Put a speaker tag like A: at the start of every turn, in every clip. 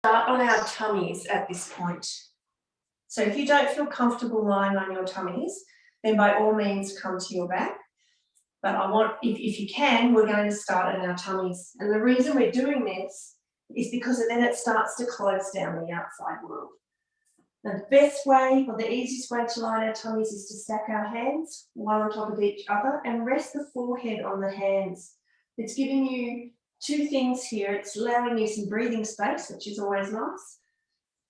A: Start on our tummies at this point. So if you don't feel comfortable lying on your tummies, then by all means come to your back. But if you can, we're going to start on our tummies. And the reason we're doing this is because then it starts to close down the outside world. The best way or the easiest way to lie on our tummies is to stack our hands one on top of each other and rest the forehead on the hands. It's giving you two things here. It's allowing you some breathing space, which is always nice,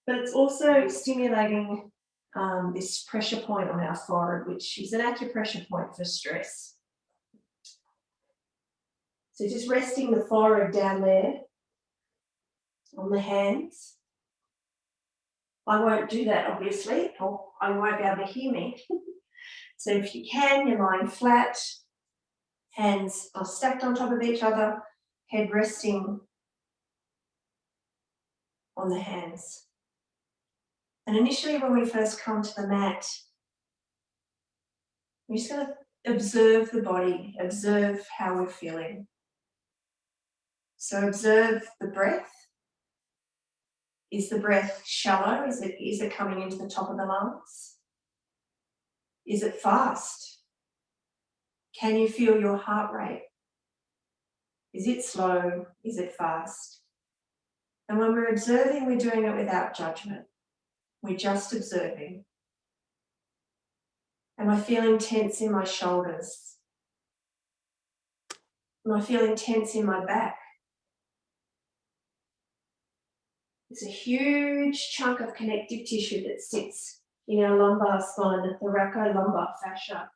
A: but it's also stimulating this pressure point on our forehead, which is an acupressure point for stress. So just resting the forehead down there on the hands. I won't do that, obviously, or I won't be able to hear me. So if you can, you're lying flat, hands are stacked on top of each other, head resting on the hands. And initially when we first come to the mat, we're just going to observe the body, observe how we're feeling. So observe the breath. Is the breath shallow? Is it coming into the top of the lungs? Is it fast? Can you feel your heart rate? Is it slow? Is it fast? And when we're observing, we're doing it without judgment. We're just observing. Am I feeling tense in my shoulders? Am I feeling tense in my back? There's a huge chunk of connective tissue that sits in our lumbar spine, the thoracolumbar fascia,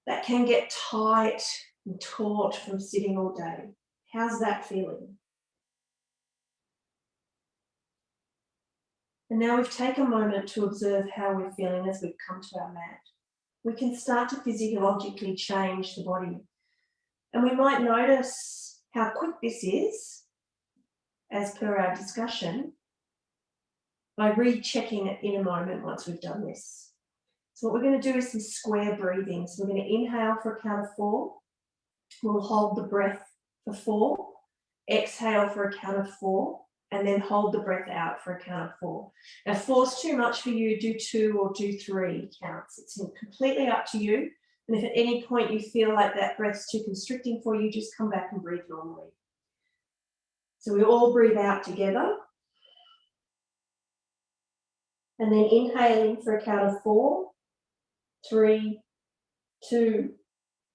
A: that can get tight and taut from sitting all day. How's that feeling? And now we've taken a moment to observe how we're feeling as we've come to our mat. We can start to physiologically change the body. And we might notice how quick this is, as per our discussion, by rechecking it in a moment once we've done this. So what we're going to do is some square breathing. So we're going to inhale for a count of 4. We'll hold the breath for 4. Exhale for a count of 4. And then hold the breath out for a count of 4. Now, if 4's too much for you, do 2 or do 3 counts. It's completely up to you. And if at any point you feel like that breath's too constricting for you, just come back and breathe normally. So we all breathe out together. And then inhaling for a count of 4, 3, 2,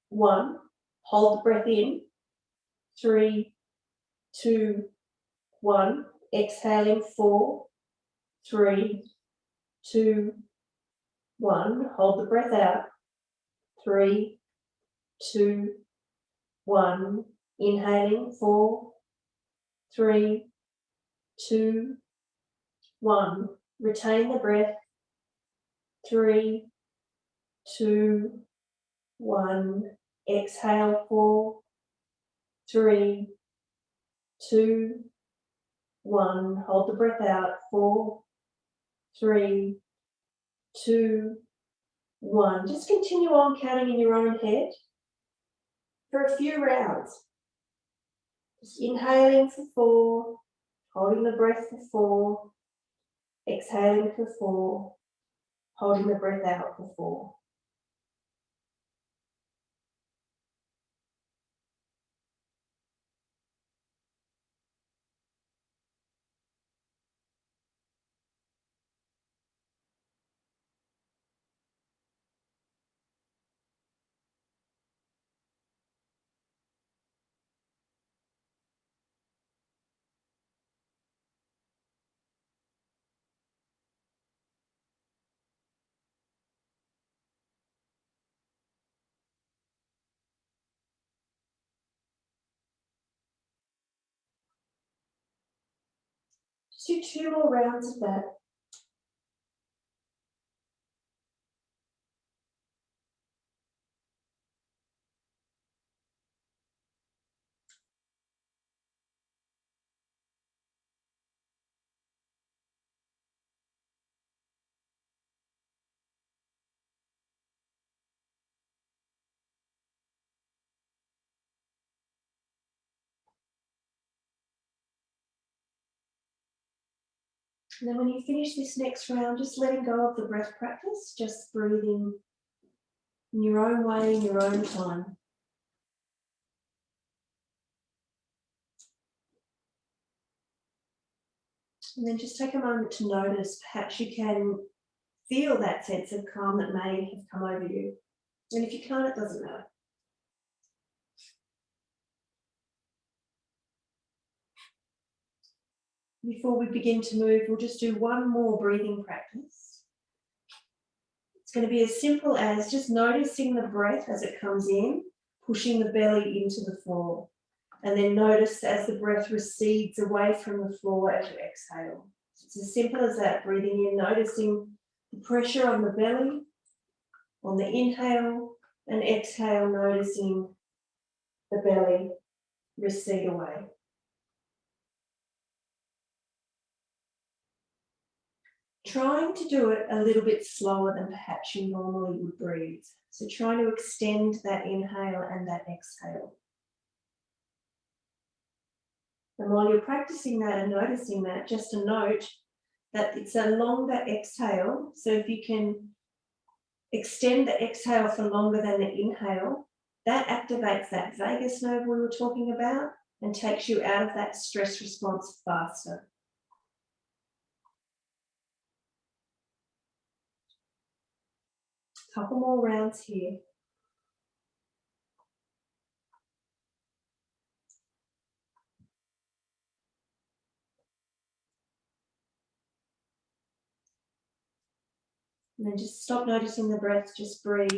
A: 1. Hold the breath in. 3, 2, 1. Exhaling 4, 3, 2, 1. Hold the breath out. 3, 2, 1. Inhaling 4, 3, 2, 1. Retain the breath. 3, 2, 1. Exhale 4, 3, 2, 1. Hold the breath out. 4, 3, 2, 1. Just continue on counting in your own head for a few rounds. Just inhaling for 4, holding the breath for 4, exhaling for 4, holding the breath out for 4. Just do 2 more rounds of that. And then when you finish this next round, just letting go of the breath practice, just breathing in your own way, in your own time. And then just take a moment to notice, perhaps you can feel that sense of calm that may have come over you. And if you can't, it doesn't matter. Before we begin to move, we'll just do one more breathing practice. It's going to be as simple as just noticing the breath as it comes in, pushing the belly into the floor. And then notice as the breath recedes away from the floor as you exhale. It's as simple as that, breathing in, noticing the pressure on the belly, on the inhale, and exhale, noticing the belly recede away. Trying to do it a little bit slower than perhaps you normally would breathe. So trying to extend that inhale and that exhale. And while you're practicing that and noticing that, just a note that it's a longer exhale. So if you can extend the exhale for longer than the inhale, that activates that vagus nerve we were talking about and takes you out of that stress response faster. Couple more rounds here. And then just stop noticing the breath, just breathe.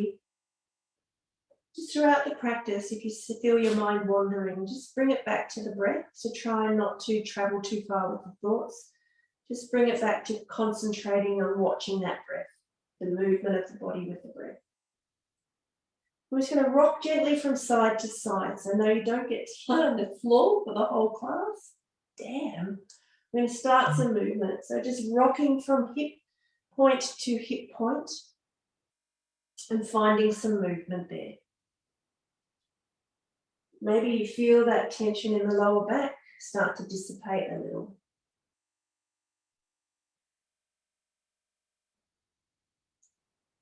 A: Just throughout the practice, if you feel your mind wandering, just bring it back to the breath. So try not to travel too far with the thoughts. Just bring it back to concentrating on watching that breath, the movement of the body with the breath. We're just going to rock gently from side to side. So no, you don't get to lie on the floor for the whole class. Damn. We're going to start some movement. So just rocking from hip point to hip point and finding some movement there. Maybe you feel that tension in the lower back start to dissipate a little.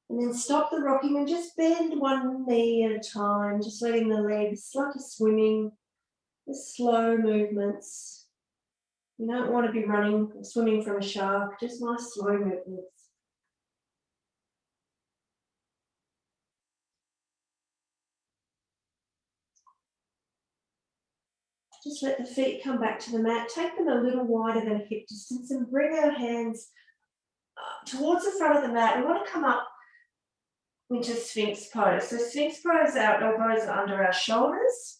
A: And then stop the rocking and just bend one knee at a time, just letting the legs, like a swimming, the slow movements. You don't want to be running or swimming from a shark, just nice slow movements. Just let the feet come back to the mat. Take them a little wider than hip distance and bring our hands towards the front of the mat. We want to come up into Sphinx pose. So Sphinx pose, our elbows are under our shoulders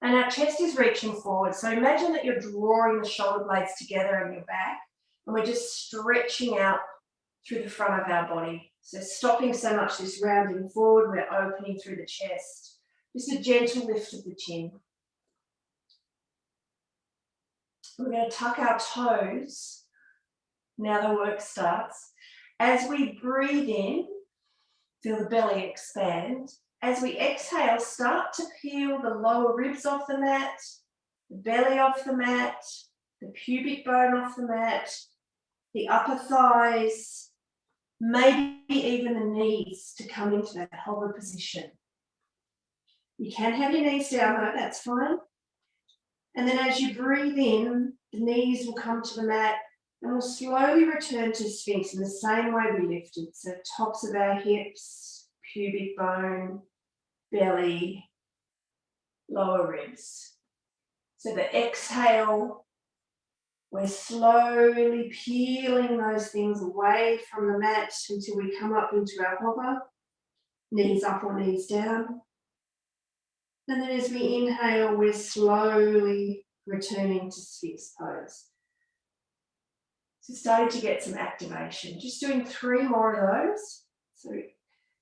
A: and our chest is reaching forward. So imagine that you're drawing the shoulder blades together in your back and we're just stretching out through the front of our body. So stopping so much this rounding forward, we're opening through the chest. Just a gentle lift of the chin. We're going to tuck our toes. Now the work starts. As we breathe in, feel the belly expand. As we exhale, start to peel the lower ribs off the mat, the belly off the mat, the pubic bone off the mat, the upper thighs, maybe even the knees to come into that hover position. You can have your knees down though, that's fine. And then as you breathe in, the knees will come to the mat and we'll slowly return to Sphinx in the same way we lifted. So tops of our hips, pubic bone, belly, lower ribs. So the exhale, we're slowly peeling those things away from the mat until we come up into our hover, knees up or knees down. And then as we inhale, we're slowly returning to Sphinx pose. So starting to get some activation. Just doing 3 more of those. So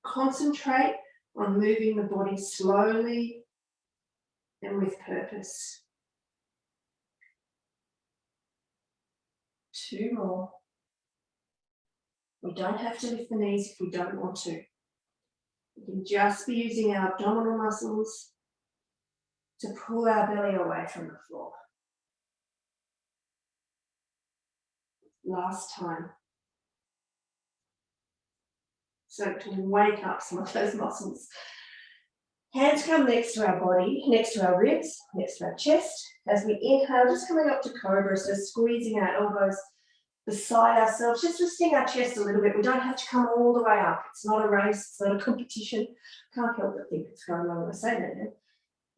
A: concentrate on moving the body slowly and with purpose. 2 more. We don't have to lift the knees if we don't want to. We can just be using our abdominal muscles to pull our belly away from the floor. last time. So to wake up some of those muscles. Hands come next to our body, next to our ribs, next to our chest. As we inhale, just coming up to cobra, so squeezing our elbows beside ourselves, just lifting our chest a little bit. We don't have to come all the way up. It's not a race, it's not a competition. Can't help but think it's going on when I say that.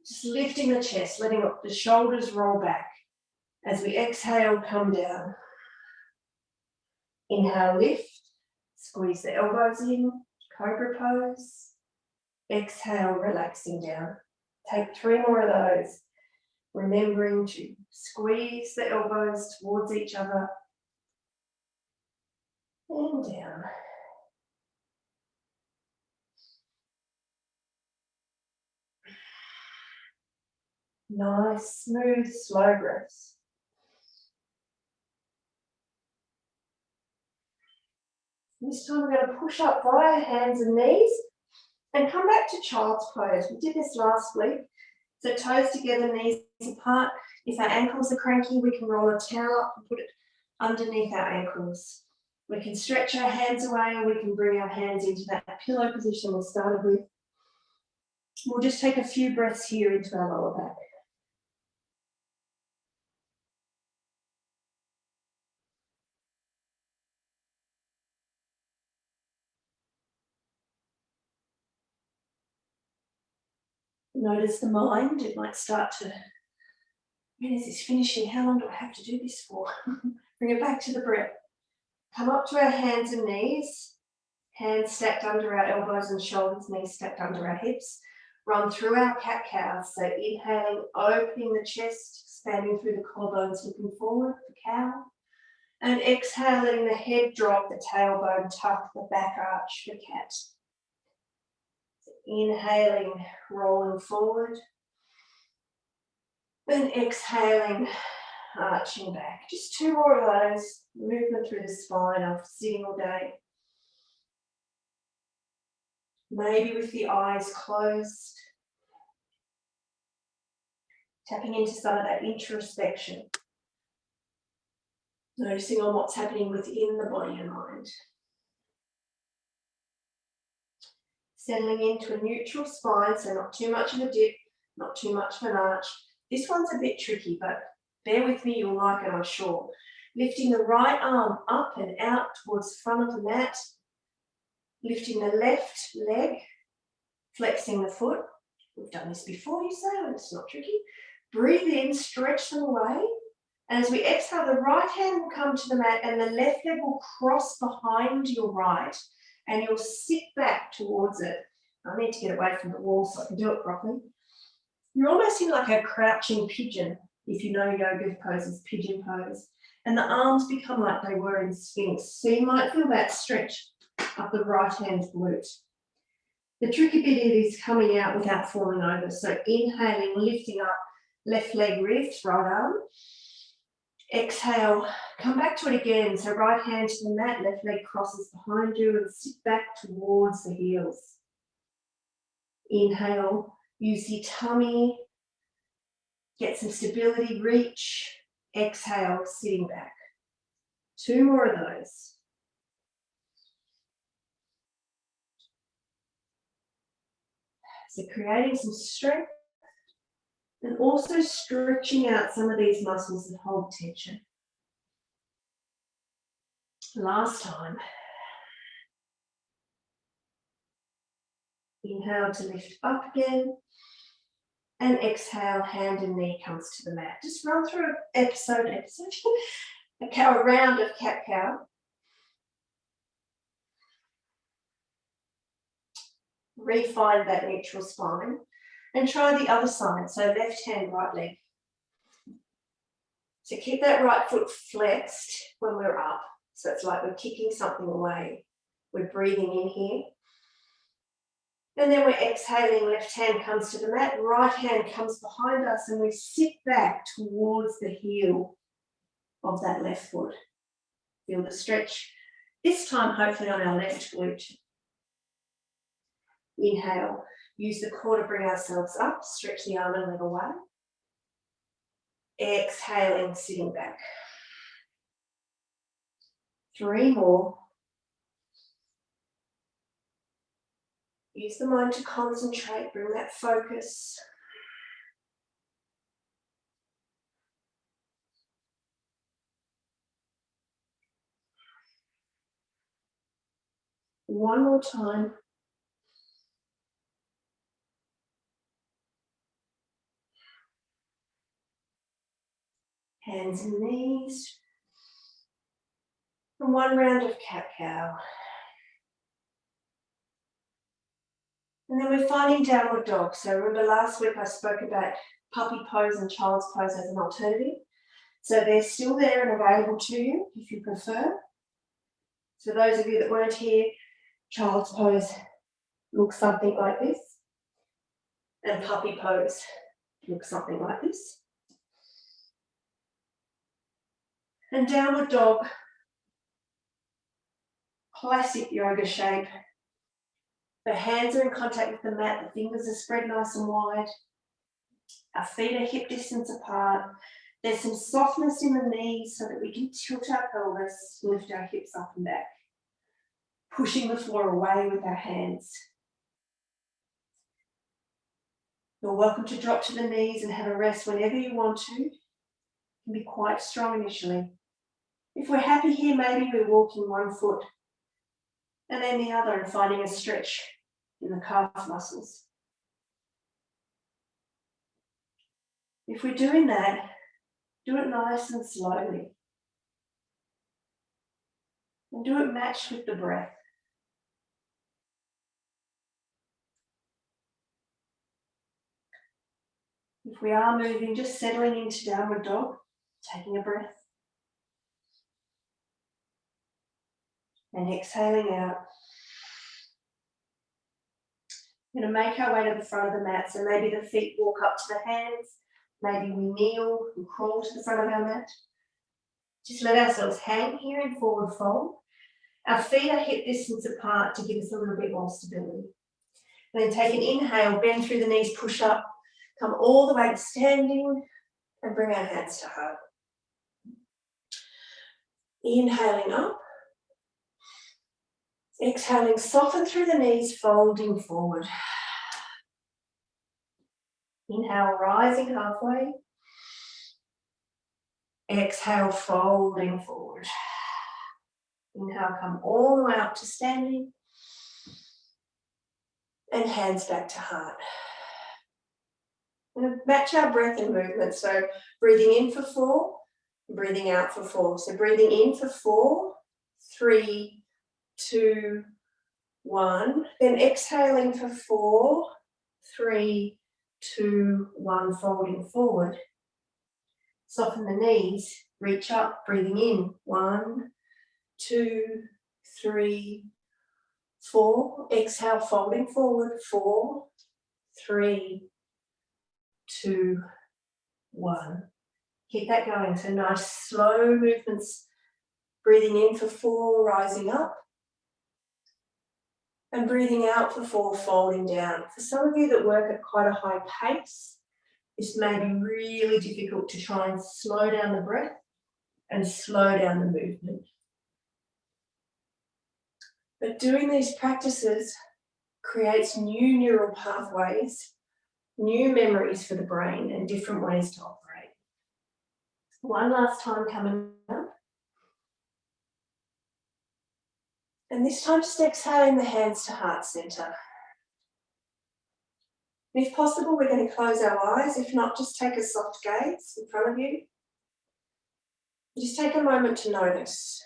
A: Just lifting the chest, letting the shoulders roll back. As we exhale, come down. Inhale, lift. Squeeze the elbows in, cobra pose. Exhale, relaxing down. Take 3 more of those. Remembering to squeeze the elbows towards each other. And down. Nice, smooth, slow breaths. This time we're going to push up via hands and knees and come back to child's pose. We did this last week. So toes together, knees apart. If our ankles are cranky, we can roll a towel up and put it underneath our ankles. We can stretch our hands away, or we can bring our hands into that pillow position we started with. We'll just take a few breaths here into our lower back. Notice the mind. It might start to, when is this finishing? How long do I have to do this for? Bring it back to the breath. Come up to our hands and knees. Hands stacked under our elbows and shoulders, knees stacked under our hips. Run through our cat-cows. So inhaling, opening the chest, expanding through the collarbones, looking forward, the cow. And exhale, letting the head drop, the tailbone tuck, the back arch, the cat. So inhaling, rolling forward. And exhaling, arching back. Just 2 more of those. Movement through the spine after sitting all day. Maybe with the eyes closed. Tapping into some of that introspection. Noticing on what's happening within the body and mind. Settling into a neutral spine, so not too much of a dip, not too much of an arch. This one's a bit tricky, but bear with me, you'll like it, I'm sure. Lifting the right arm up and out towards the front of the mat. Lifting the left leg, flexing the foot. We've done this before, you say, and it's not tricky. Breathe in, stretch them away. And as we exhale, the right hand will come to the mat and the left leg will cross behind your right and you'll sit back towards it. I need to get away from the wall so I can do it properly. You're almost in like a crouching pigeon, if you know yoga poses, pigeon pose. And the arms become like they were in Sphinx. So you might feel that stretch up the right hand glute. The tricky bit is coming out without falling over. So inhaling, lifting up, left leg lifts, right arm. Exhale, come back to it again. So right hand to the mat, left leg crosses behind you and sit back towards the heels. Inhale, use your tummy, get some stability, reach. Exhale, sitting back. 2 more of those. So creating some strength and also stretching out some of these muscles that hold tension. Last time. Inhale to lift up again. And exhale, hand and knee comes to the mat. Just run through a round of cat-cow. Refine that neutral spine and try the other side. So left hand, right leg. So keep that right foot flexed when we're up. So it's like we're kicking something away. We're breathing in here. And then we're exhaling, left hand comes to the mat, right hand comes behind us and we sit back towards the heel of that left foot. Feel the stretch. This time hopefully on our left glute. Inhale, use the core to bring ourselves up, stretch the arm and leg away. Exhaling, sitting back. 3 more. Use the mind to concentrate, bring that focus. One more time. Hands and knees. And one round of cat-cow. And then we're finding downward dog. So remember last week I spoke about puppy pose and child's pose as an alternative. So they're still there and available to you if you prefer. So those of you that weren't here, child's pose looks something like this. And puppy pose looks something like this. And downward dog, classic yoga shape. The hands are in contact with the mat, the fingers are spread nice and wide. Our feet are hip distance apart. There's some softness in the knees so that we can tilt our pelvis, lift our hips up and back, pushing the floor away with our hands. You're welcome to drop to the knees and have a rest whenever you want to. It can be quite strong initially. If we're happy here, maybe we're walking one foot and then the other and finding a stretch in the calf muscles. If we're doing that, do it nice and slowly. And do it matched with the breath. If we are moving, just settling into downward dog, taking a breath. And exhaling out. We're going to make our way to the front of the mat. So maybe the feet walk up to the hands. Maybe we kneel and crawl to the front of our mat. Just let ourselves hang here in forward fold. Our feet are hip distance apart to give us a little bit more stability. And then take an inhale, bend through the knees, push up, come all the way to standing and bring our hands to heart. Inhaling up. Exhaling, soften through the knees, folding forward. Inhale, rising halfway. Exhale, folding forward. Inhale, come all the way up to standing. And hands back to heart. And match our breath and movement. So breathing in for 4, breathing out for 4. So breathing in for 4, 3, 2, 1. Then exhaling for 4, 3, 2, 1. Folding forward. Soften the knees. Reach up. Breathing in. 1, 2, 3, 4. Exhale. Folding forward. 4, 3, 2, 1. Keep that going. So nice slow movements. Breathing in for 4, rising up. And breathing out for 4, folding down. For some of you that work at quite a high pace, this may be really difficult to try and slow down the breath and slow down the movement. But doing these practices creates new neural pathways, new memories for the brain and different ways to operate. One last time coming up. And this time just exhaling the hands to heart center. And if possible, we're going to close our eyes. If not, just take a soft gaze in front of you. Just take a moment to notice.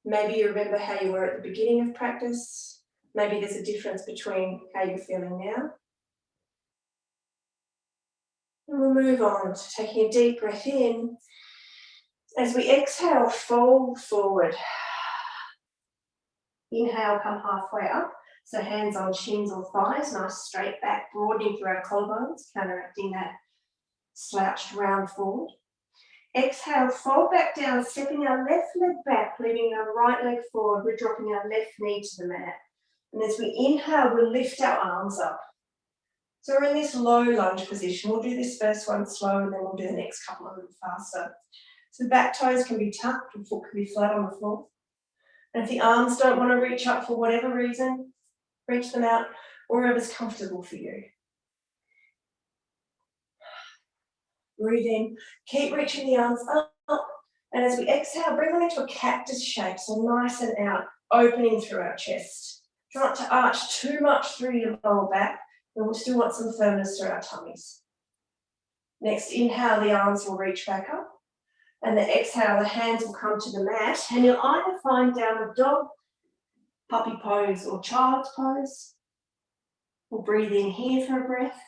A: Maybe you remember how you were at the beginning of practice. Maybe there's a difference between how you're feeling now. And we'll move on to taking a deep breath in. As we exhale, fold forward. Inhale, come halfway up. So hands on shins or thighs, nice straight back, broadening through our collarbones, counteracting that slouched round forward. Exhale, fold back down, stepping our left leg back, leaving our right leg forward. We're dropping our left knee to the mat. And as we inhale, we'll lift our arms up. So we're in this low lunge position. We'll do this first one slow and then we'll do the next couple of them faster. So back toes can be tucked or foot can be flat on the floor. And if the arms don't want to reach up for whatever reason, reach them out wherever's comfortable for you. Breathe in, keep reaching the arms up. And as we exhale, bring them into a cactus shape, so nice and out, opening through our chest. Try not to arch too much through your lower back, and we still want some firmness through our tummies. Next, inhale, the arms will reach back up. And the exhale, the hands will come to the mat, and you'll either find downward dog, puppy pose, or child's pose. We'll breathe in here for a breath.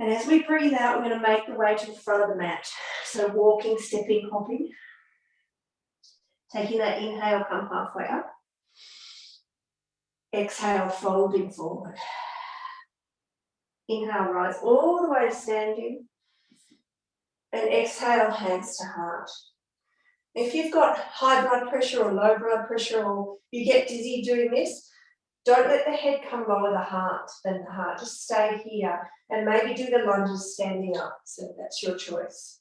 A: And as we breathe out, we're going to make the way to the front of the mat. So walking, stepping, hopping. Taking that inhale, come halfway up. Exhale, folding forward. Inhale, rise all the way to standing. And exhale, hands to heart. If you've got high blood pressure or low blood pressure, or you get dizzy doing this, don't let the head come lower than the heart. Just stay here and maybe do the lunges standing up. So that's your choice.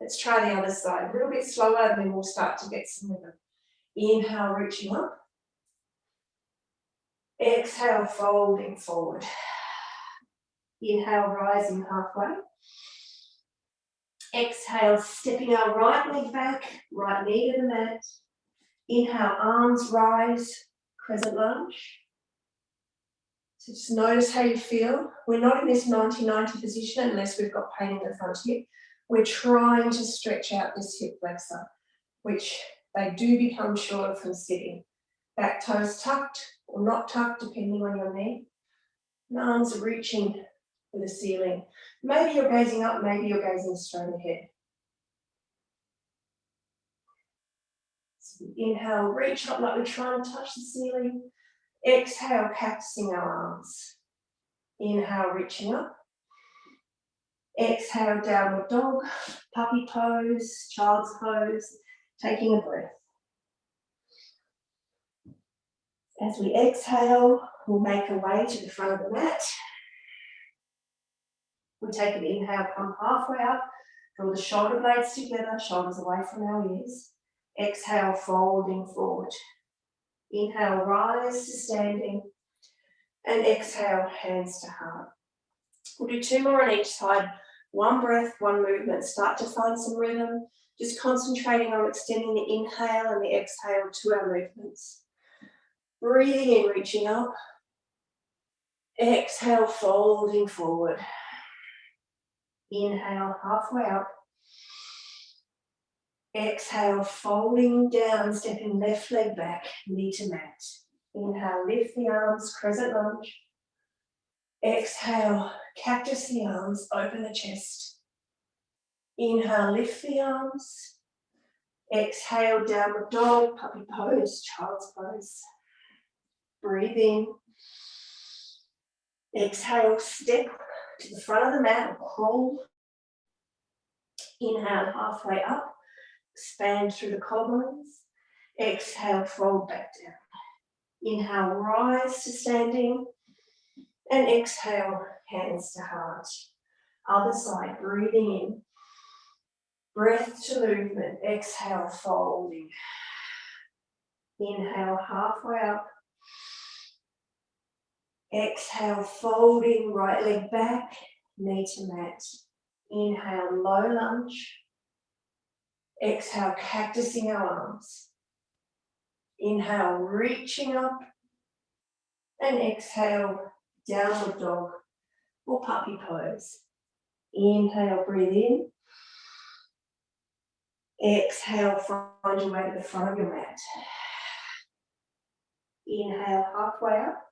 A: Let's try the other side. A little bit slower and then we'll start to get some rhythm. Inhale, reaching up. Exhale, folding forward. Inhale, rising halfway. Exhale, stepping our right leg back, right knee to the mat. Inhale, arms rise, crescent lunge. So just notice how you feel. We're not in this 90-90 position unless we've got pain in the front hip. We're trying to stretch out this hip flexor, which they do become shorter from sitting. Back toes tucked or not tucked, depending on your knee. And arms are reaching for the ceiling. Maybe you're gazing up, maybe you're gazing straight ahead. So inhale, reach up like we're trying to touch the ceiling. Exhale, cactusing our arms. Inhale, reaching up. Exhale, downward dog, puppy pose, child's pose, taking a breath. As we exhale, we'll make our way to the front of the mat. We take an inhale, come halfway up, draw the shoulder blades together, shoulders away from our ears. Exhale, folding forward. Inhale, rise to standing. And exhale, hands to heart. We'll do 2 more on each side. 1 breath, 1 movement. Start to find some rhythm. Just concentrating on extending the inhale and the exhale to our movements. Breathing in, reaching up. Exhale, folding forward. Inhale, halfway up. Exhale, folding down, stepping left leg back, knee to mat. Inhale, lift the arms, crescent lunge. Exhale, cactus the arms, open the chest. Inhale, lift the arms. Exhale, downward dog, puppy pose, child's pose. Breathe in. Exhale, step to the front of the mat, crawl. Inhale, halfway up. Expand through the collarbones. Exhale, fold back down. Inhale, rise to standing. And exhale, hands to heart. Other side, breathing in. Breath to movement. Exhale, folding. Inhale, halfway up. Exhale, folding, right leg back, knee to mat. Inhale, low lunge. Exhale, cactusing our arms. Inhale, reaching up. And exhale, downward dog or puppy pose. Inhale, breathe in. Exhale, find your way to the front of your mat. Inhale, halfway up.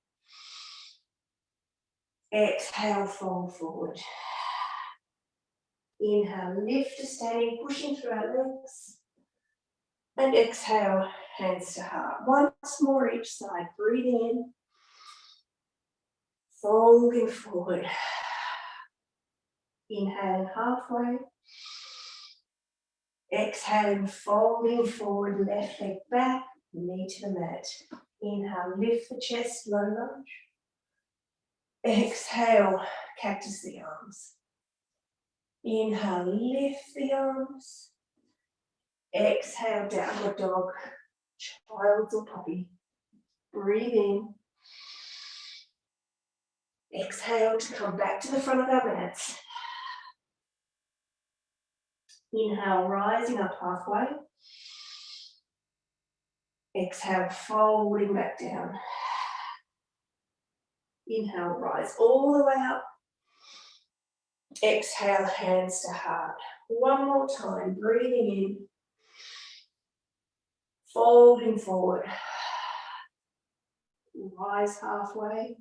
A: Exhale, fold forward. Inhale, lift to standing, pushing through our legs. And exhale, hands to heart. Once more each side. Breathe in. Folding forward. Inhaling halfway. Exhaling, folding forward, left leg back, knee to the mat. Inhale, lift the chest, low lunge. Exhale, cactus the arms. Inhale, lift the arms. Exhale, downward dog, child's or puppy. Breathe in. Exhale to come back to the front of our mats. Inhale, rising up halfway. Exhale, folding back down. Inhale, rise all the way up. Exhale, hands to heart. One more time, breathing in. Folding forward. Rise halfway.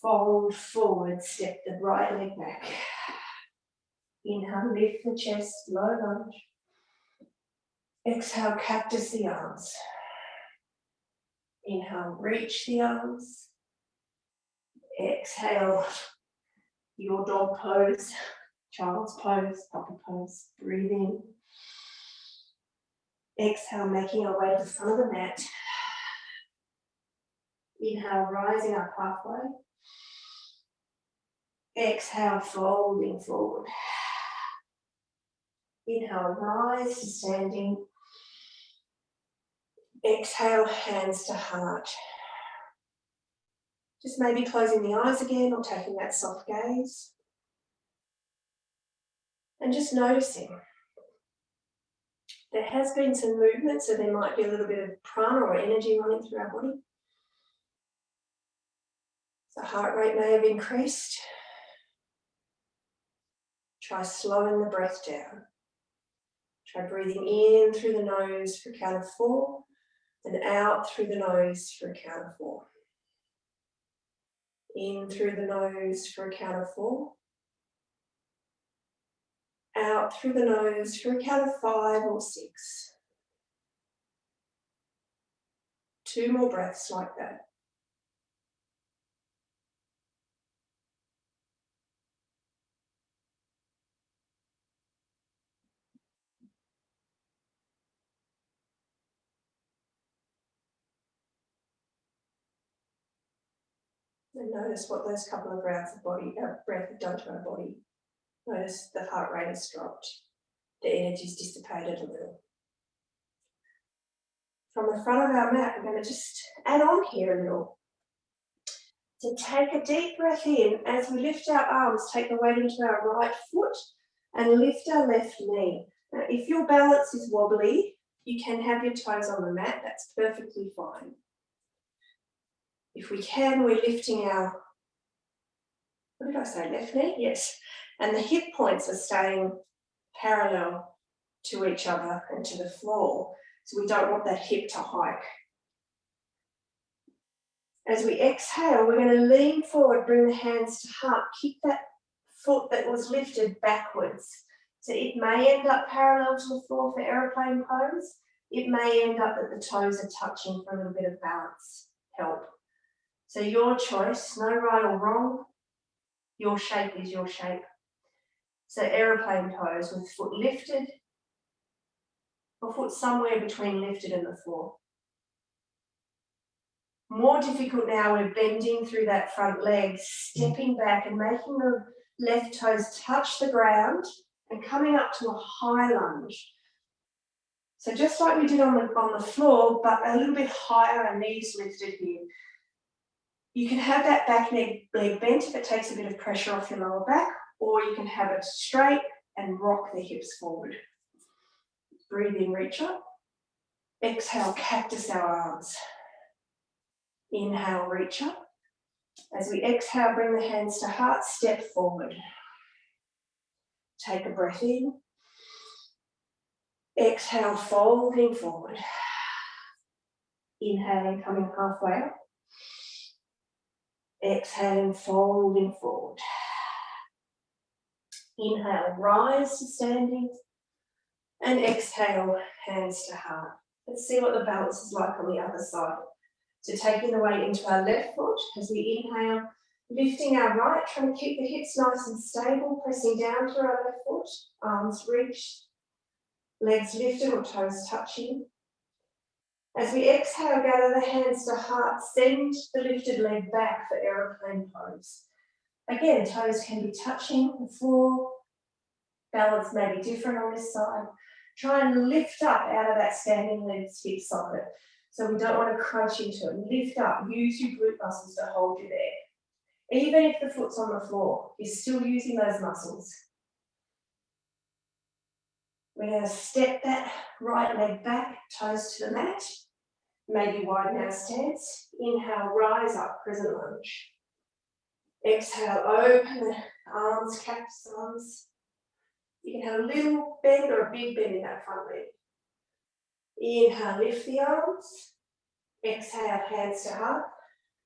A: Fold forward, step the right leg back. Inhale, lift the chest, low lunge. Exhale, cactus the arms. Inhale, reach the arms. Exhale, your dog pose, child's pose, puppy pose. Breathe in. Exhale, making our way to the front of the mat. Inhale, rising up halfway. Exhale, folding forward. Inhale, rise to standing. Exhale, hands to heart. Just maybe closing the eyes again or taking that soft gaze. And just noticing. There has been some movement, so there might be a little bit of prana or energy running through our body. The heart rate may have increased. Try slowing the breath down. Try breathing in through the nose for a count of 4 and out through the nose for a count of 4. In through the nose for a count of 4. Out through the nose for a count of 5 or 6. 2 more breaths like that. And notice what those couple of rounds of breath have done to our body. Notice the heart rate has dropped. The energy's dissipated a little. From the front of our mat, we're going to just add on here a little. So take a deep breath in. As we lift our arms, take the weight into our right foot and lift our left knee. Now, if your balance is wobbly, you can have your toes on the mat. That's perfectly fine. If we can, we're lifting our, what did I say, left knee? Yes. And the hip points are staying parallel to each other and to the floor. So we don't want that hip to hike. As we exhale, we're going to lean forward, bring the hands to heart. Keep that foot that was lifted backwards. So it may end up parallel to the floor for aeroplane pose. It may end up that the toes are touching for a little bit of balance help. So your choice, no right or wrong. Your shape is your shape. So aeroplane pose with foot lifted, or foot somewhere between lifted and the floor. More difficult now, we're bending through that front leg, stepping back and making the left toes touch the ground and coming up to a high lunge. So just like we did on the floor, but a little bit higher and knees lifted here. You can have that back leg bent if it takes a bit of pressure off your lower back, or you can have it straight and rock the hips forward. Breathe in, reach up. Exhale, cactus our arms. Inhale, reach up. As we exhale, bring the hands to heart, step forward. Take a breath in. Exhale, folding forward. Inhaling, coming halfway up. Exhaling, folding forward. Inhale, rise to standing. And exhale, hands to heart. Let's see what the balance is like on the other side. So taking the weight into our left foot as we inhale, lifting our right, trying to keep the hips nice and stable, pressing down through our left foot, arms reached, legs lifted or toes touching. As we exhale, gather the hands to heart, send the lifted leg back for aeroplane pose. Again, toes can be touching the floor. Balance may be different on this side. Try and lift up out of that standing leg stick socket. So we don't want to crunch into it. Lift up, use your glute muscles to hold you there. Even if the foot's on the floor, you're still using those muscles. We're going to step that right leg back, toes to the mat. Maybe widen our stance. Inhale, rise up, crescent lunge. Exhale, open the arms, cactus arms. You can have a little bend or a big bend in that front leg. Inhale, lift the arms. Exhale, hands to heart.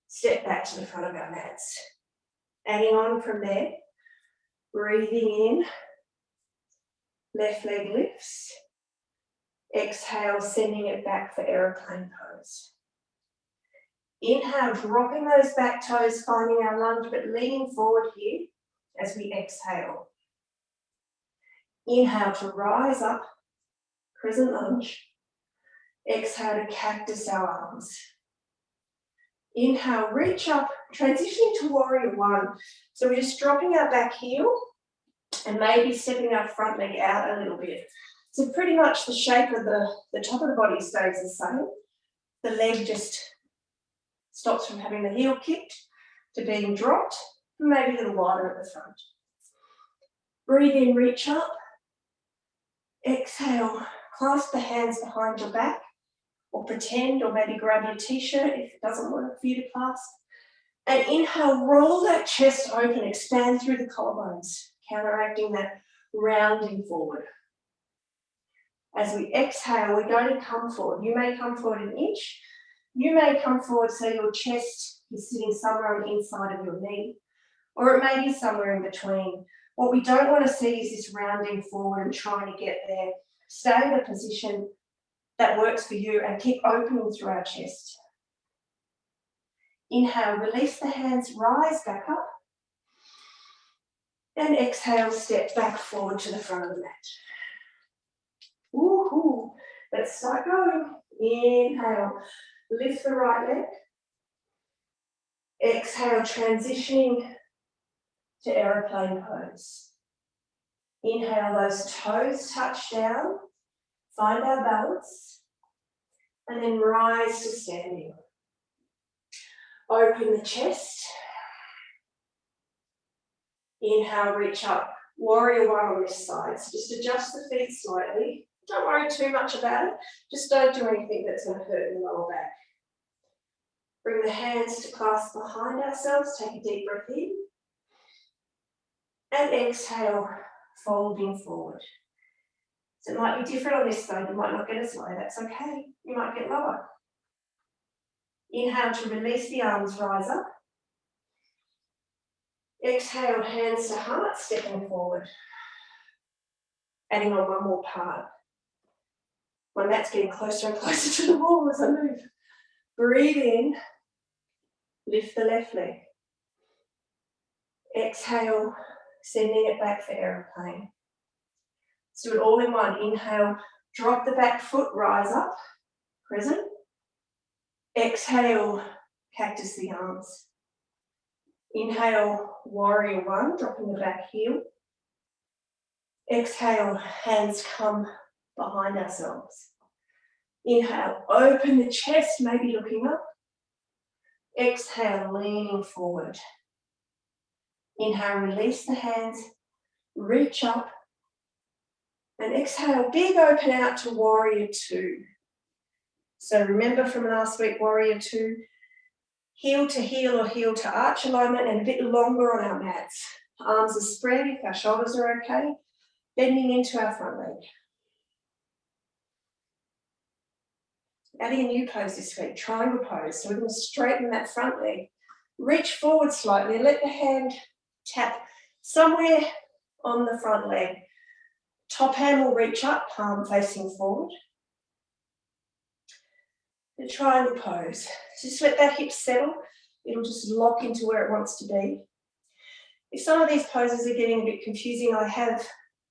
A: Step back to the front of our mats. Adding on from there. Breathing in. Left leg lifts. Exhale, sending it back for aeroplane pose. Inhale, dropping those back toes, finding our lunge, but leaning forward here as we exhale. Inhale to rise up, crescent lunge. Exhale to cactus our arms. Inhale, reach up, transitioning to warrior one. So we're just dropping our back heel and maybe stepping our front leg out a little bit. So pretty much the shape of the top of the body stays the same. The leg just stops from having the heel kicked to being dropped, maybe a little wider at the front. Breathe in, reach up. Exhale, clasp the hands behind your back, or pretend, or maybe grab your t-shirt if it doesn't work for you to clasp. And inhale, roll that chest open, expand through the collarbones, counteracting that rounding forward. As we exhale, we're going to come forward. You may come forward an inch. You may come forward so your chest is sitting somewhere on the inside of your knee, or it may be somewhere in between. What we don't want to see is this rounding forward and trying to get there. Stay in a position that works for you and keep opening through our chest. Inhale, release the hands, rise back up. And exhale, step back forward to the front of the mat. Woohoo! Let's start going. Inhale, lift the right leg. Exhale, transitioning to aeroplane pose. Inhale, those toes touch down. Find our balance. And then rise to standing. Open the chest. Inhale, reach up. Warrior one on this side. So just adjust the feet slightly. Don't worry too much about it. Just don't do anything that's going to hurt the lower back. Bring the hands to clasp behind ourselves. Take a deep breath in. And exhale, folding forward. So it might be different on this side. You might not get as low. That's okay. You might get lower. Inhale to release the arms, rise up. Exhale, hands to heart, stepping forward. Adding on one more part. My mat's getting closer and closer to the wall as I move. Breathe in, lift the left leg. Exhale, sending it back for aeroplane. Let's do it all in one. Inhale, drop the back foot, rise up, crescent. Exhale, cactus the arms. Inhale, warrior one, dropping the back heel. Exhale, hands come behind ourselves. Inhale, open the chest, maybe looking up. Exhale, leaning forward. Inhale, release the hands, reach up. And exhale, big open out to warrior two. So remember from last week, warrior two, heel to heel or heel to arch alignment and a bit longer on our mats. Arms are spread if our shoulders are okay. Bending into our front leg. Adding a new pose this week, triangle pose. So we're going to straighten that front leg. Reach forward slightly, let the hand tap somewhere on the front leg. Top hand will reach up, palm facing forward. The triangle pose. Just let that hip settle. It'll just lock into where it wants to be. If some of these poses are getting a bit confusing, I have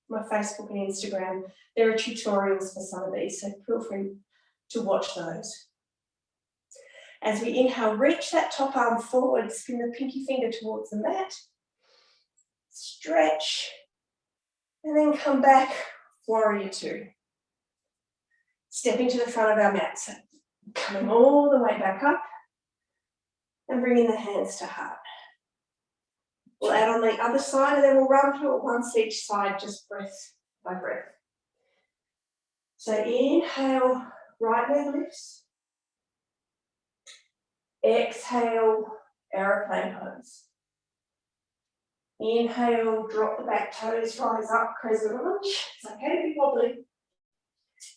A: my Facebook and Instagram. There are tutorials for some of these, so feel free to watch those. As we inhale, reach that top arm forward, spin the pinky finger towards the mat. stretch, and then come back, warrior two. Stepping to the front of our mat, so coming all the way back up and bringing the hands to heart. We'll add on the other side and then we'll run through it once each side, just breath by breath. So inhale, right leg lifts. Exhale, aeroplane pose. Inhale, drop the back toes, rise up, crescent lunge. It's okay to be wobbly.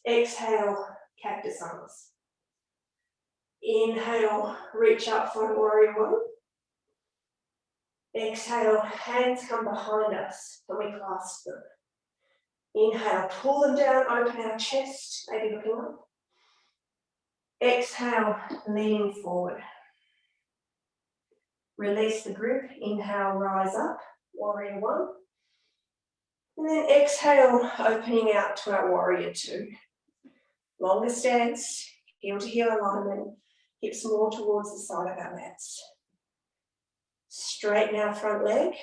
A: Exhale, cactus arms. Inhale, reach up for warrior one. Exhale, hands come behind us and we clasp them. Inhale, pull them down, open our chest, maybe looking up. Exhale, leaning forward. Release the grip, inhale, rise up, warrior one. And then exhale, opening out to our warrior two. Longer stance, heel to heel alignment, hips more towards the side of our mats. Straighten our front leg,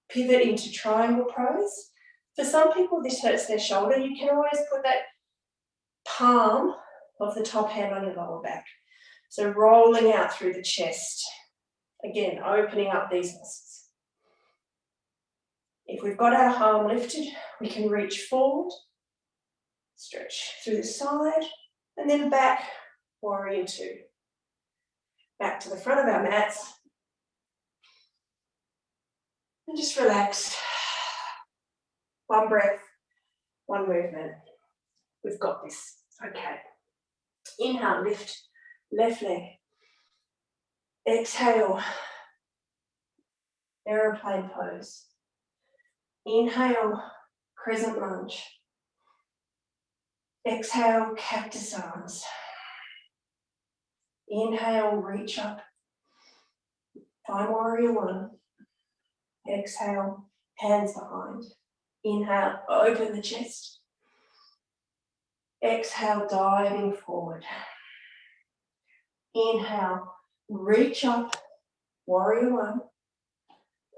A: pivot into triangle pose. For some people this hurts their shoulder, you can always put that palm of the top hand on your lower back. So rolling out through the chest. Again, opening up these muscles. If we've got our arm lifted, we can reach forward, stretch through the side, and then back, warrior two. Back to the front of our mats. And just relax. One breath, one movement. We've got this. Okay. Inhale, lift, left leg. Exhale, aeroplane pose. Inhale, crescent lunge. Exhale, cactus arms. Inhale, reach up. Find warrior one. Exhale, hands behind. Inhale, open the chest. Exhale, diving forward. Inhale, reach up, warrior one.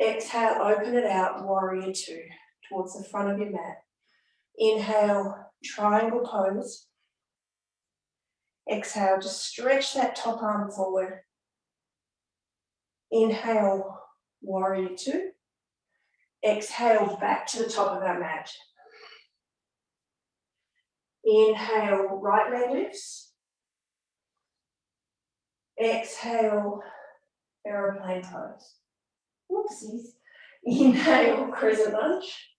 A: Exhale, open it out, warrior two, towards the front of your mat. Inhale, triangle pose. Exhale, just stretch that top arm forward. Inhale, warrior two. Exhale, back to the top of our mat. Inhale, right leg lifts. Exhale, aeroplane pose. Whoopsies. Inhale, crescent lunge.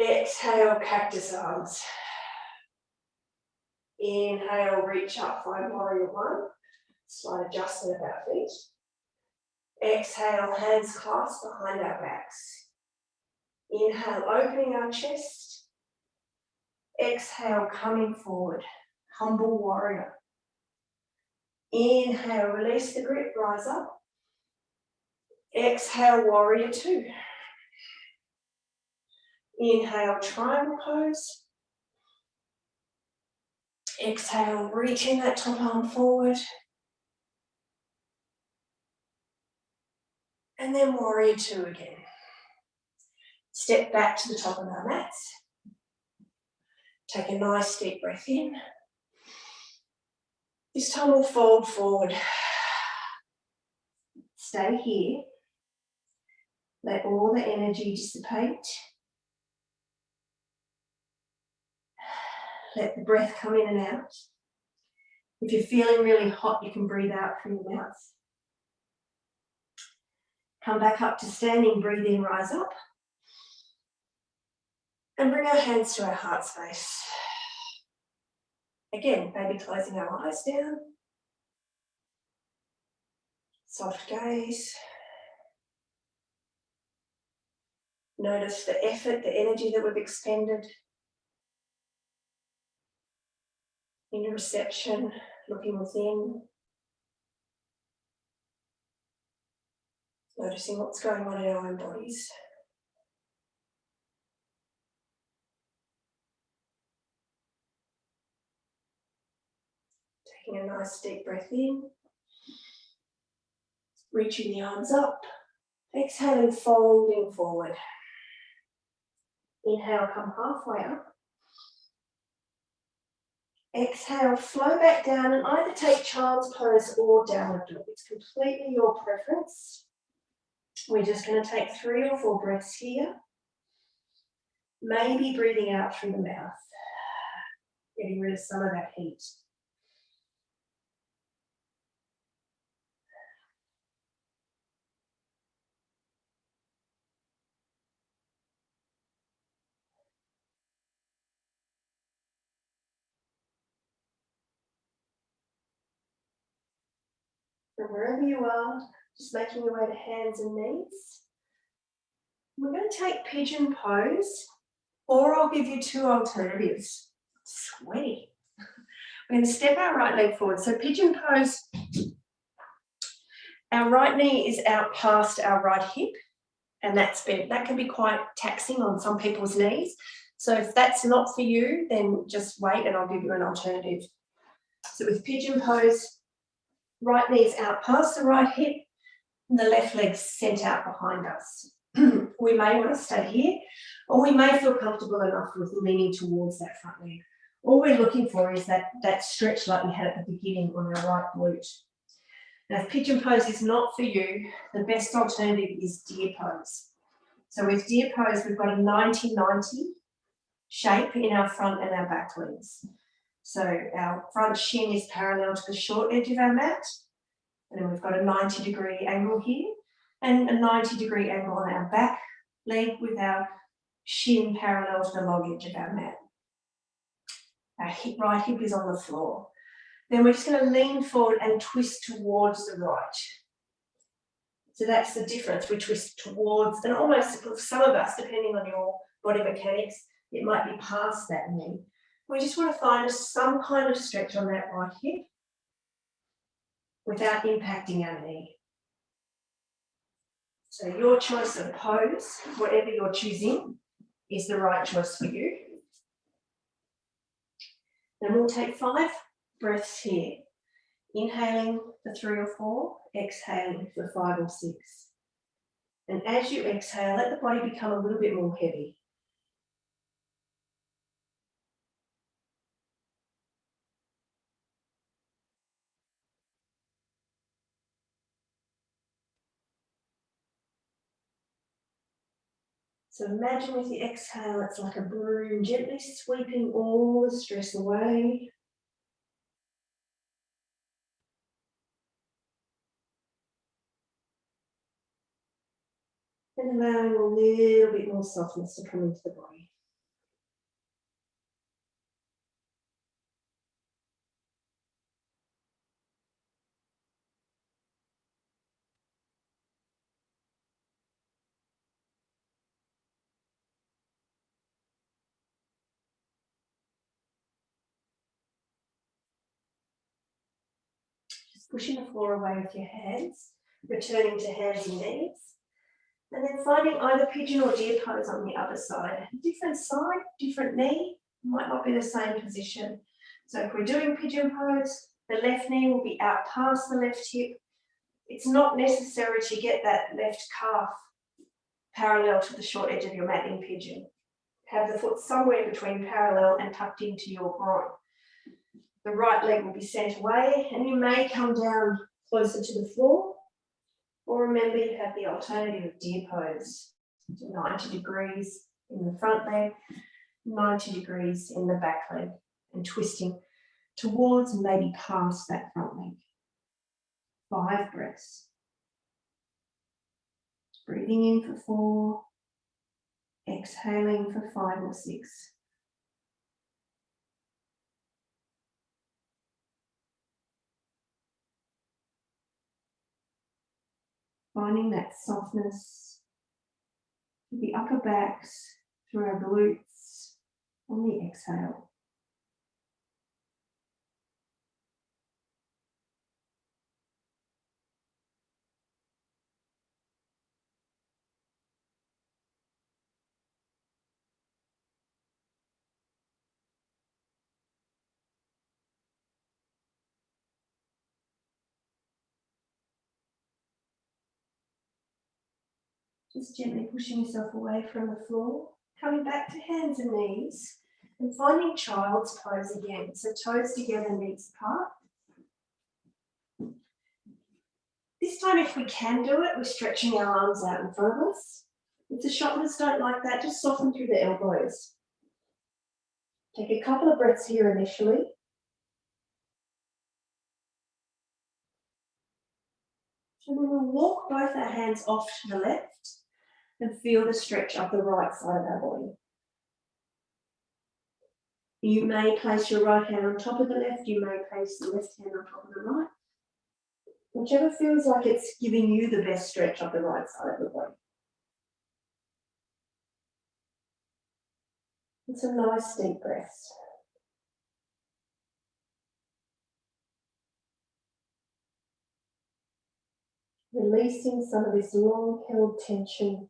A: Exhale, cactus arms. Inhale, reach up, find warrior one. Slight adjustment of our feet. Exhale, hands clasped behind our backs. Inhale, opening our chest. Exhale, coming forward, humble warrior. Inhale, release the grip, rise up. Exhale, warrior two. Inhale, triangle pose. Exhale, reaching that top arm forward. And then warrior two again. Step back to the top of our mats. Take a nice deep breath in. This time we'll fold forward. Stay here. Let all the energy dissipate. Let the breath come in and out. If you're feeling really hot, you can breathe out through your mouth. Come back up to standing, breathe in, rise up. And bring our hands to our heart space. Again, maybe closing our eyes down. Soft gaze. Notice the effort, the energy that we've expended. In reception, looking within. Noticing what's going on in our own bodies. Taking a nice deep breath in. Reaching the arms up. Exhaling, folding forward. Inhale, come halfway up. Exhale, flow back down and either take child's pose or downward dog. It's completely your preference. We're just going to take 3 or 4 breaths here. Maybe breathing out through the mouth, getting rid of some of that heat. From wherever you are, just making your way to hands and knees. We're going to take pigeon pose, or I'll give you 2 alternatives. Sweaty. We're going to step our right leg forward. So pigeon pose, our right knee is out past our right hip, and that's bent. That can be quite taxing on some people's knees. So if that's not for you, then just wait and I'll give you an alternative. So with pigeon pose, right knee's out past the right hip, and the left leg's sent out behind us. We may want to stay here, or we may feel comfortable enough with leaning towards that front leg. All we're looking for is that stretch like we had at the beginning on our right glute. Now, if pigeon pose is not for you, the best alternative is deer pose. So with deer pose, we've got a 90-90 shape in our front and our back legs. So our front shin is parallel to the short edge of our mat, and then we've got a 90-degree angle here, and a 90-degree angle on our back leg with our shin parallel to the long edge of our mat. Our right hip is on the floor. Then we're just going to lean forward and twist towards the right. So that's the difference. We twist towards, and almost for some of us, depending on your body mechanics, it might be past that knee. We just want to find some kind of stretch on that right hip without impacting our knee. So your choice of pose, whatever you're choosing, is the right choice for you. Then we'll take 5 breaths here. Inhaling for 3 or 4, exhaling for 5 or 6. And as you exhale, let the body become a little bit more heavy. So imagine with the exhale, it's like a broom, gently sweeping all the stress away. And allowing a little bit more softness to come into the body. Just pushing the floor away with your hands, returning to hands and knees. And then finding either pigeon or deer pose on the other side. Different side, different knee, might not be the same position. So if we're doing pigeon pose, the left knee will be out past the left hip. It's not necessary to get that left calf parallel to the short edge of your mat in pigeon. Have the foot somewhere between parallel and tucked into your groin. The right leg will be sent away, and you may come down closer to the floor. Or remember, you have the alternative of deer pose. So 90 degrees in the front leg, 90 degrees in the back leg, and twisting towards and maybe past that front leg. 5 breaths. Breathing in for 4, exhaling for 5 or 6. Finding that softness to the upper backs, through our glutes on the exhale. Just gently pushing yourself away from the floor, coming back to hands and knees, and finding child's pose again. So toes together, knees apart. This time, if we can do it, we're stretching our arms out in front of us. If the shoulders don't like that, just soften through the elbows. Take a couple of breaths here initially. And then we'll walk both our hands off to the left and feel the stretch up the right side of our body. You may place your right hand on top of the left, you may place the left hand on top of the right. Whichever feels like it's giving you the best stretch up the right side of the body. And some nice deep breaths. Releasing some of this long-held tension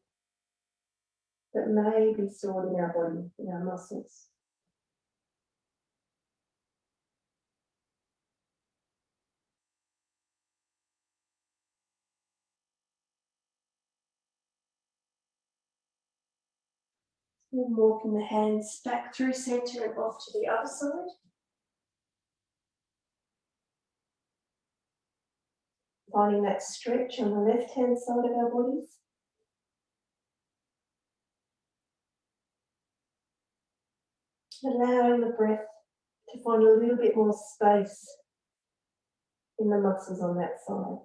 A: that may be stored in our body, in our muscles. Then walking the hands back through centre and off to the other side. Finding that stretch on the left-hand side of our bodies. Allowing the breath to find a little bit more space in the muscles on that side.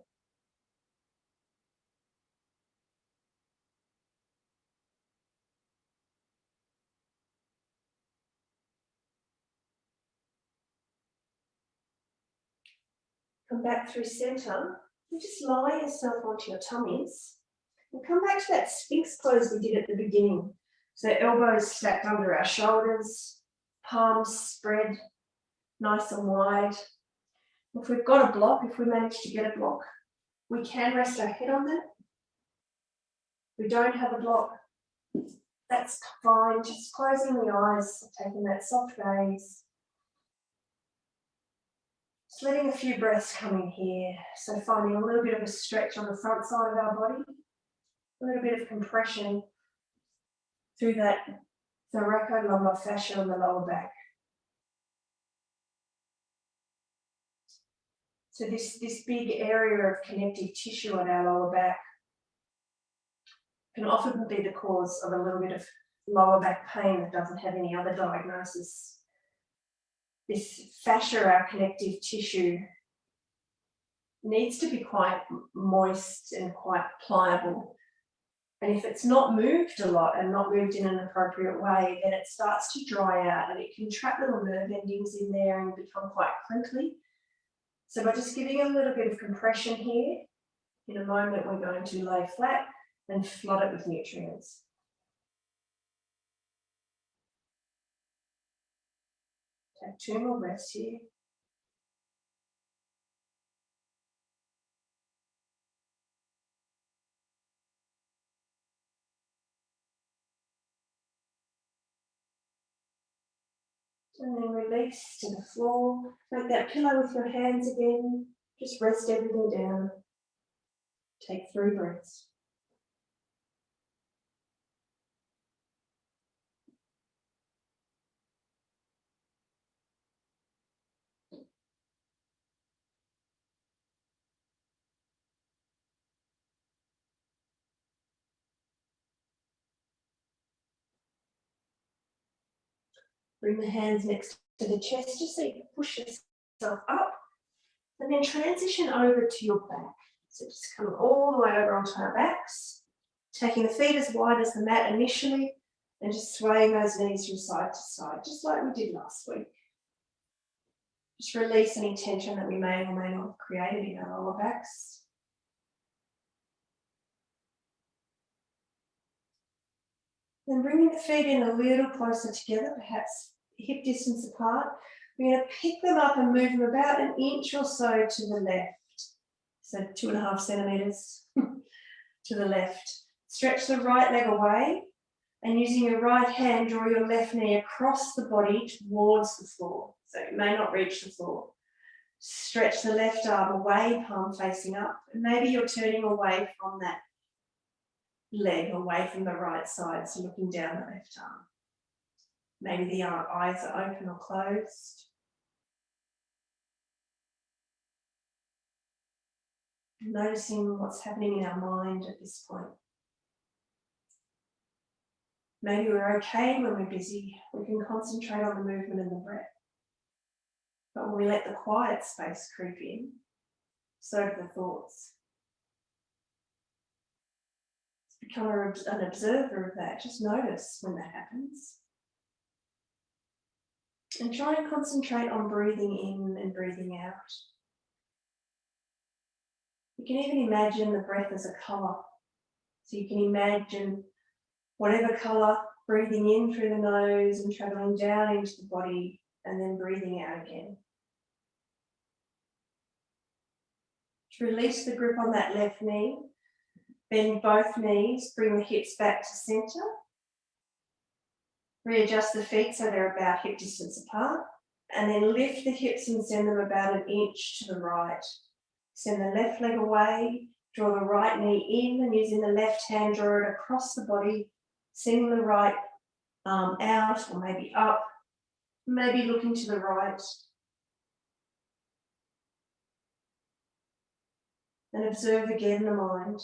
A: Come back through centre and just lie yourself onto your tummies and come back to that Sphinx pose we did at the beginning. So elbows stacked under our shoulders, palms spread nice and wide. If we've got a block, if we manage to get a block, we can rest our head on that. If we don't have a block, that's fine. Just closing the eyes, taking that soft gaze. Just letting a few breaths come in here. So finding a little bit of a stretch on the front side of our body, a little bit of compression through that thoracolumbar fascia on the lower back. So this big area of connective tissue on our lower back can often be the cause of a little bit of lower back pain that doesn't have any other diagnosis. This fascia, our connective tissue, needs to be quite moist and quite pliable. And if it's not moved a lot and not moved in an appropriate way, then it starts to dry out and it can trap little nerve endings in there and become quite crinkly. So by just giving a little bit of compression here, in a moment we're going to lay flat and flood it with nutrients. Take 2 more breaths here. And then release to the floor. Make that pillow with your hands again. Just rest everything down. Take 3 breaths. Bring the hands next to the chest just so you can push yourself up. And then transition over to your back. So just come all the way over onto our backs. Taking the feet as wide as the mat initially and just swaying those knees from side to side, just like we did last week. Just release any tension that we may or may not have created in our lower backs. Then bringing the feet in a little closer together, perhaps hip distance apart. We're going to pick them up and move them about an inch or so to the left. So 2.5 centimetres to the left. Stretch the right leg away and using your right hand, draw your left knee across the body towards the floor. So it may not reach the floor. Stretch the left arm away, palm facing up. And maybe you're turning away from that leg away from the right side, so looking down the left arm. Maybe the eyes are open or closed. Noticing what's happening in our mind at this point. Maybe we're okay when we're busy. We can concentrate on the movement and the breath. But when we let the quiet space creep in, so do the thoughts. Become an observer of that. Just notice when that happens. And try and concentrate on breathing in and breathing out. You can even imagine the breath as a colour. So you can imagine whatever colour, breathing in through the nose and travelling down into the body and then breathing out again. To release the grip on that left knee, bend both knees, bring the hips back to centre. Readjust the feet so they're about hip distance apart. And then lift the hips and send them about an inch to the right. Send the left leg away, draw the right knee in and using the left hand, draw it across the body, sending the right arm out or maybe up, maybe looking to the right. And observe again the mind.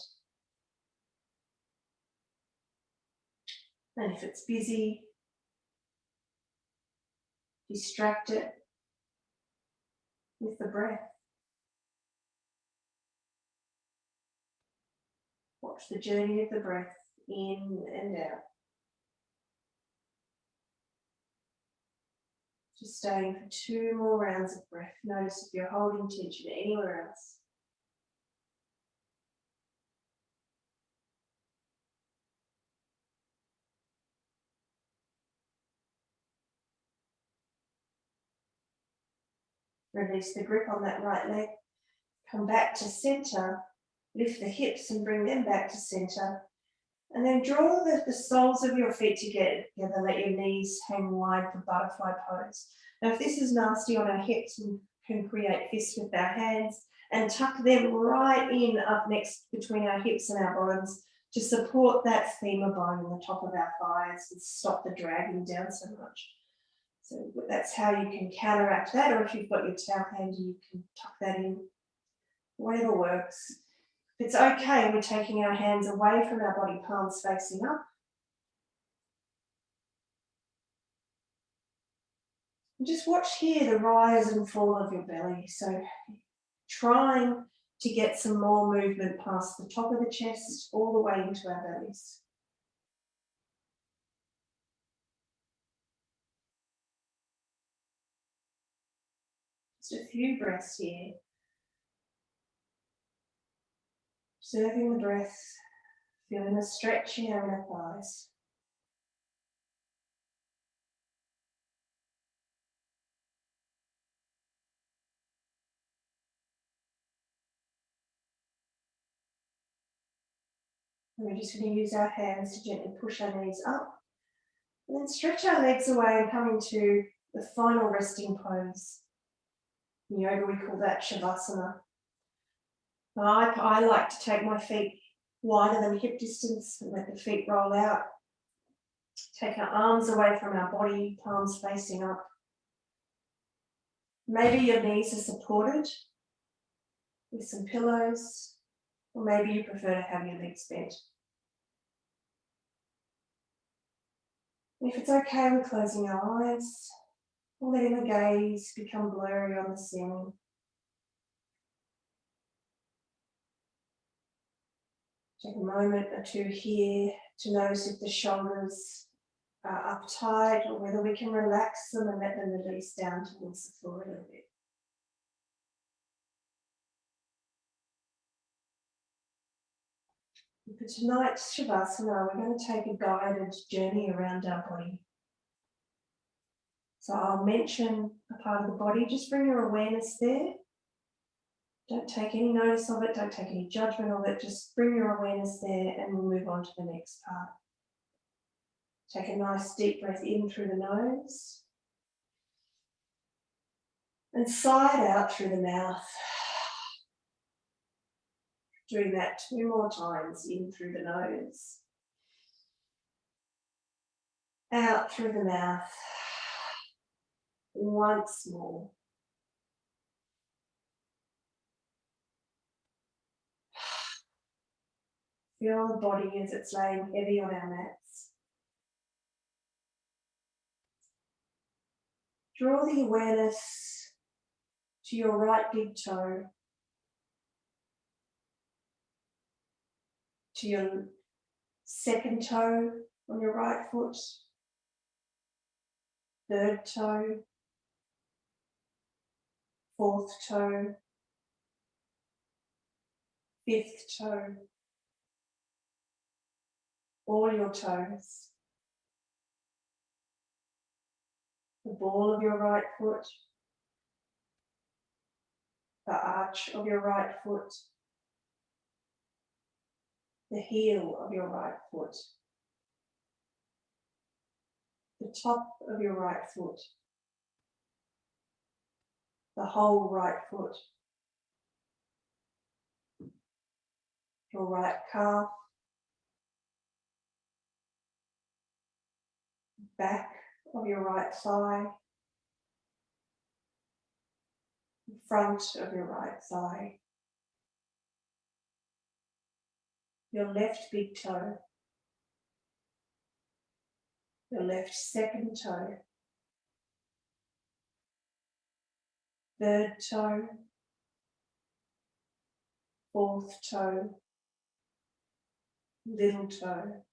A: And if it's busy, distract it with the breath. Watch the journey of the breath in and out. Just staying for 2 more rounds of breath. Notice if you're holding tension anywhere else. Release the grip on that right leg. Come back to centre. Lift the hips and bring them back to centre. And then draw the soles of your feet together. Let your knees hang wide for butterfly pose. Now, if this is nasty on our hips, we can create fists with our hands and tuck them right in up next between our hips and our bottoms to support that femur bone in the top of our thighs and stop the dragging down so much. So that's how you can counteract that, or if you've got your towel handy, you can tuck that in. Whatever works. If it's okay, we're taking our hands away from our body, palms facing up. And just watch here the rise and fall of your belly. So trying to get some more movement past the top of the chest all the way into our bellies. Just a few breaths here. Observing the breath, feeling the stretch in our inner thighs. And we're just going to use our hands to gently push our knees up. And then stretch our legs away and come into the final resting pose. In yoga, we call that Shavasana. I like to take my feet wider than hip distance and let the feet roll out. Take our arms away from our body, palms facing up. Maybe your knees are supported with some pillows, or maybe you prefer to have your legs bent. If it's okay, we're closing our eyes, or letting the gaze become blurry on the ceiling. Take a moment or two here to notice if the shoulders are uptight or whether we can relax them and let them release down towards the floor a little bit. For tonight's Shavasana, we're going to take a guided journey around our body. So I'll mention a part of the body, just bring your awareness there. Don't take any notice of it, don't take any judgment of it, just bring your awareness there and we'll move on to the next part. Take a nice deep breath in through the nose and sigh it out through the mouth. Doing that 2 more times, in through the nose, out through the mouth. Once more. Feel the body as it's laying heavy on our mats. Draw the awareness to your right big toe, to your second toe on your right foot, third toe, fourth toe, fifth toe, all your toes, the ball of your right foot, the arch of your right foot, the heel of your right foot, the top of your right foot, the whole right foot, your right calf, back of your right thigh, front of your right thigh, your left big toe, your left second toe, third toe, fourth toe, little toe,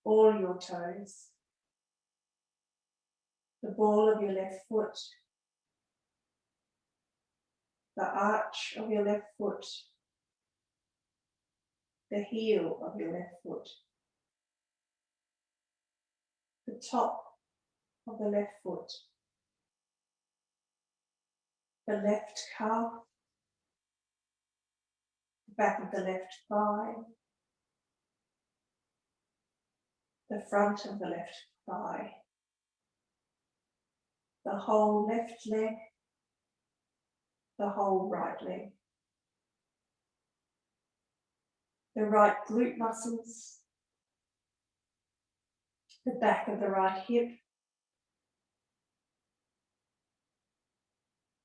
A: all your toes, the ball of your left foot, the arch of your left foot, the heel of your left foot, the top of the left foot, the left calf, the back of the left thigh, the front of the left thigh, the whole left leg, the whole right leg, the right glute muscles, the back of the right hip,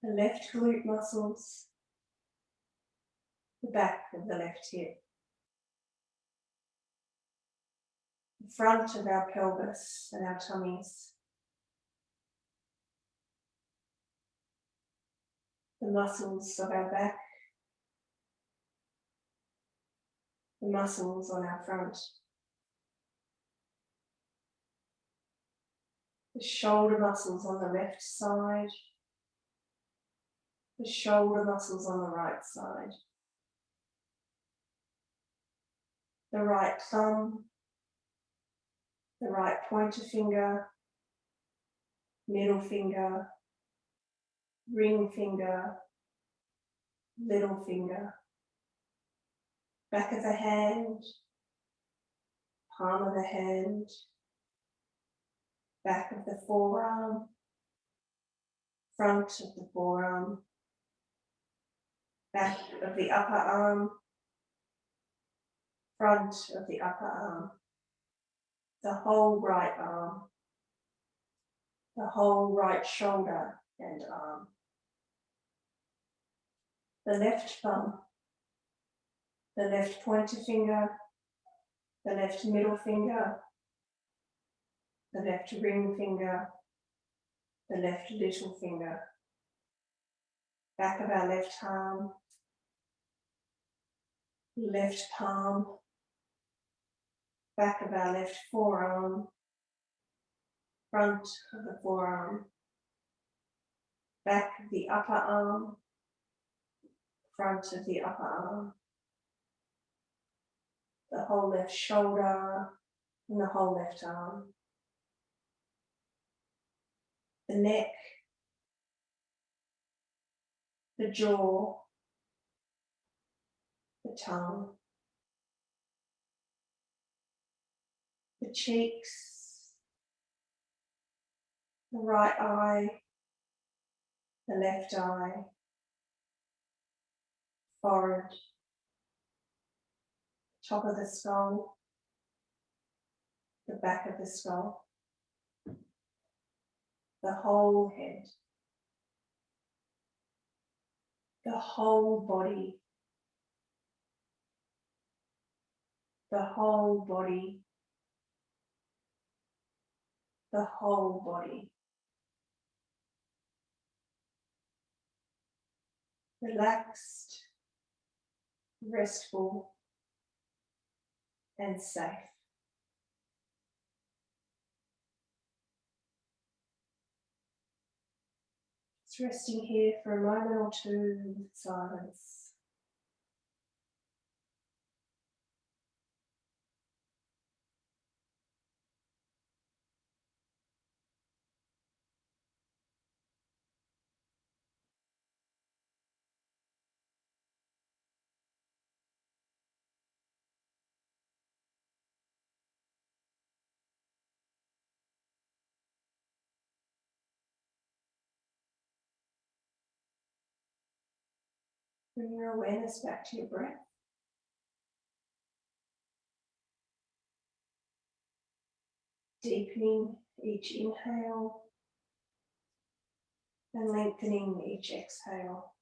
A: the left glute muscles, the back of the left hip, the front of our pelvis and our tummies, the muscles of our back, the muscles on our front, the shoulder muscles on the left side, the shoulder muscles on the right side, the right thumb, the right pointer finger, middle finger, ring finger, little finger, back of the hand, palm of the hand, back of the forearm, front of the forearm, back of the upper arm, front of the upper arm, the whole right arm, the whole right shoulder and arm, the left thumb, the left pointer finger, the left middle finger, the left ring finger, the left little finger, back of our left arm, left palm, back of our left forearm, front of the forearm, back of the upper arm, front of the upper arm, the whole left shoulder and the whole left arm, the neck, the jaw, the tongue, the cheeks, the right eye, the left eye, forehead, top of the skull, the back of the skull, the whole head, the whole body, the whole body, the whole body. Relaxed, restful, and safe. Just resting here for a moment or two with silence. Bring your awareness back to your breath. Deepening each inhale and lengthening each exhale.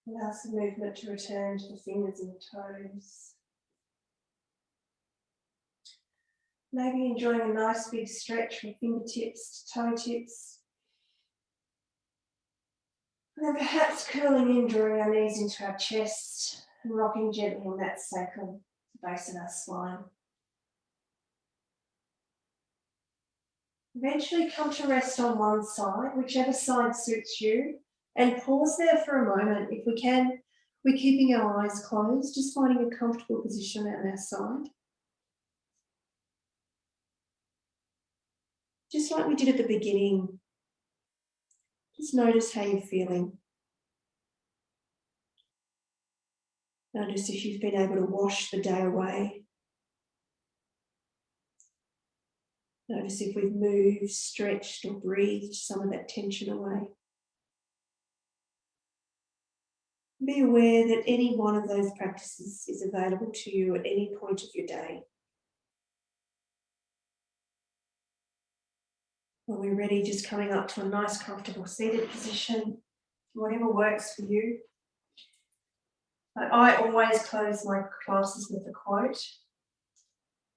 A: Allow some movement to return to the fingers and toes. Maybe enjoying a nice big stretch from fingertips to toe tips. And then perhaps curling in, drawing our knees into our chest and rocking gently on that sacrum, the base of our spine. Eventually come to rest on one side, whichever side suits you, and pause there for a moment. If we can, we're keeping our eyes closed, just finding a comfortable position on our side. Just like we did at the beginning, just notice how you're feeling. Notice if you've been able to wash the day away. Notice if we've moved, stretched or breathed some of that tension away. Be aware that any one of those practices is available to you at any point of your day. When we're ready, just coming up to a nice comfortable seated position, whatever works for you. I always close my classes with a quote.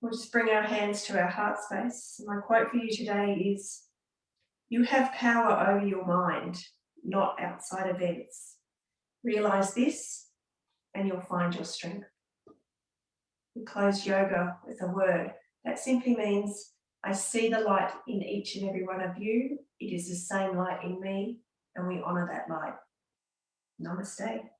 A: We'll just bring our hands to our heart space. My quote for you today is, "You have power over your mind, not outside events. Realise this and you'll find your strength." We close yoga with a word. That simply means, I see the light in each and every one of you. It is the same light in me, and we honour that light. Namaste.